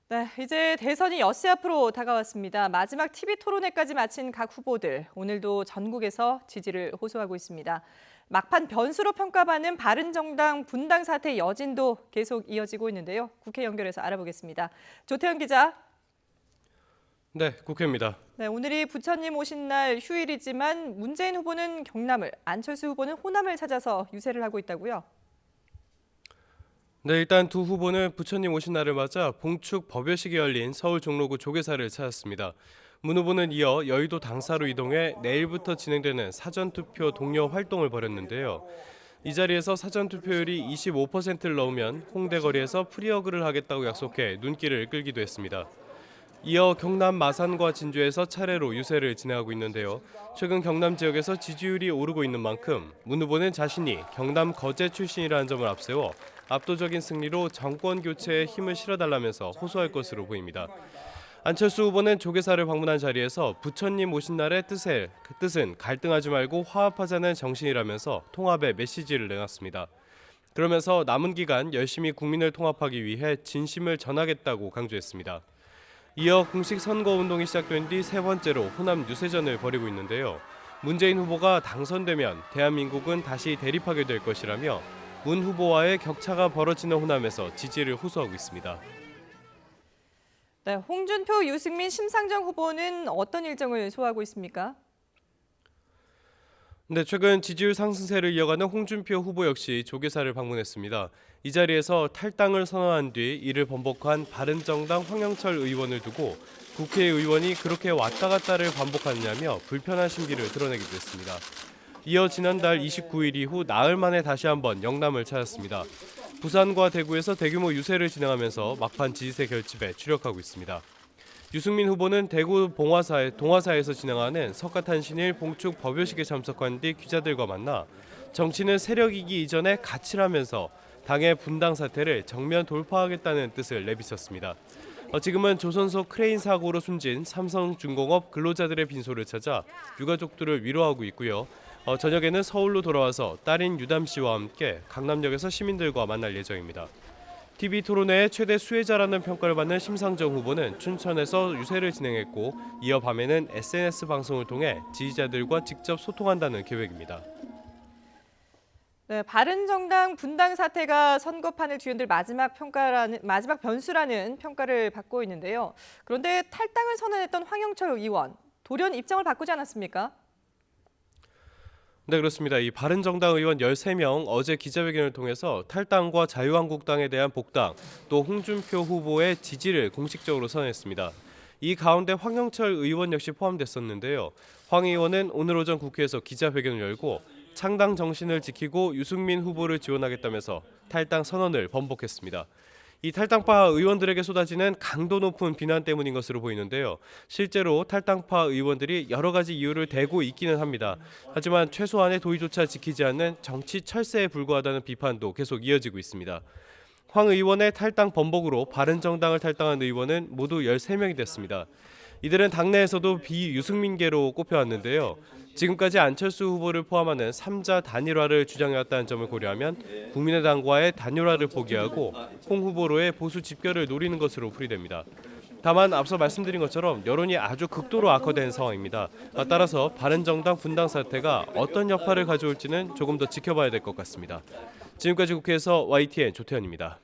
네, 이제 대선이 엿새 앞으로 다가왔습니다. 마지막 TV 토론회까지 마친 각 후보들, 오늘도 전국에서 지지를 호소하고 있습니다. 막판 변수로 평가받는 바른정당 분당 사태 여진도 계속 이어지고 있는데요. 국회 연결해서 알아보겠습니다. 조태현 기자. 네, 국회입니다. 네, 오늘이 부처님 오신 날 휴일이지만 문재인 후보는 경남을, 안철수 후보는 호남을 찾아서 유세를 하고 있다고요? 네, 일단 두 후보는 부처님 오신 날을 맞아 봉축 법요식이 열린 서울 종로구 조계사를 찾았습니다. 문 후보는 이어 여의도 당사로 이동해 내일부터 진행되는 사전투표 독려 활동을 벌였는데요. 이 자리에서 사전투표율이 25%를 넘으면 홍대 거리에서 프리허그를 하겠다고 약속해 눈길을 끌기도 했습니다. 이어 경남 마산과 진주에서 차례로 유세를 진행하고 있는데요. 최근 경남 지역에서 지지율이 오르고 있는 만큼 문 후보는 자신이 경남 거제 출신이라는 점을 앞세워 압도적인 승리로 정권 교체에 힘을 실어달라면서 호소할 것으로 보입니다. 안철수 후보는 조계사를 방문한 자리에서 부처님 오신 날의 뜻은 갈등하지 말고 화합하자는 정신이라면서 통합의 메시지를 내놨습니다. 그러면서 남은 기간 열심히 국민을 통합하기 위해 진심을 전하겠다고 강조했습니다. 이어 공식 선거운동이 시작된 뒤 세 번째로 호남 유세전을 벌이고 있는데요. 문재인 후보가 당선되면 대한민국은 다시 대립하게 될 것이라며 문 후보와의 격차가 벌어지는 호남에서 지지를 호소하고 있습니다. 네, 홍준표, 유승민, 심상정 후보는 어떤 일정을 소화하고 있습니까? 네, 최근 지지율 상승세를 이어가는 홍준표 후보 역시 조계사를 방문했습니다. 이 자리에서 탈당을 선언한 뒤 이를 번복한 바른정당 황영철 의원을 두고 국회의원이 그렇게 왔다 갔다를 반복하느냐며 불편한 심기를 드러내기도 했습니다. 이어 지난달 29일 이후 나흘 만에 다시 한번 영남을 찾았습니다. 부산과 대구에서 대규모 유세를 진행하면서 막판 지지세 결집에 주력하고 있습니다. 유승민 후보는 대구 동화사에서 진행하는 석가탄신일 봉축 법요식에 참석한 뒤 기자들과 만나 정치는 세력이기 이전에 가치라면서 당의 분당 사태를 정면 돌파하겠다는 뜻을 내비쳤습니다. 지금은 조선소 크레인 사고로 숨진 삼성중공업 근로자들의 빈소를 찾아 유가족들을 위로하고 있고요. 저녁에는 서울로 돌아와서 딸인 유담 씨와 함께 강남역에서 시민들과 만날 예정입니다. TV 토론회의 최대 수혜자라는 평가를 받는 심상정 후보는 춘천에서 유세를 진행했고 이어 밤에는 SNS 방송을 통해 지지자들과 직접 소통한다는 계획입니다. 네, 바른정당 분당 사태가 선거판을 뒤흔들 마지막 변수라는 평가를 받고 있는데요. 그런데 탈당을 선언했던 황영철 의원, 돌연 입장을 바꾸지 않았습니까? 네, 그렇습니다. 이 바른정당 의원 13명 어제 기자회견을 통해서 탈당과 자유한국당에 대한 복당, 또 홍준표 후보의 지지를 공식적으로 선언했습니다. 이 가운데 황영철 의원 역시 포함됐었는데요. 황 의원은 오늘 오전 국회에서 기자회견을 열고 창당 정신을 지키고 유승민 후보를 지원하겠다면서 탈당 선언을 번복했습니다. 이 탈당파 의원들에게 쏟아지는 강도 높은 비난 때문인 것으로 보이는데요. 실제로 탈당파 의원들이 여러 가지 이유를 대고 있기는 합니다. 하지만 최소한의 도의조차 지키지 않는 정치 철새에 불과하다는 비판도 계속 이어지고 있습니다. 황 의원의 탈당 번복으로 바른정당을 탈당한 의원은 모두 13명이 됐습니다. 이들은 당내에서도 비유승민계로 꼽혀왔는데요. 지금까지 안철수 후보를 포함하는 3자 단일화를 주장해왔다는 점을 고려하면 국민의당과의 단일화를 포기하고 홍 후보로의 보수 집결을 노리는 것으로 풀이됩니다. 다만 앞서 말씀드린 것처럼 여론이 아주 극도로 악화된 상황입니다. 따라서 바른정당 분당 사태가 어떤 여파를 가져올지는 조금 더 지켜봐야 될 것 같습니다. 지금까지 국회에서 YTN 조태현입니다.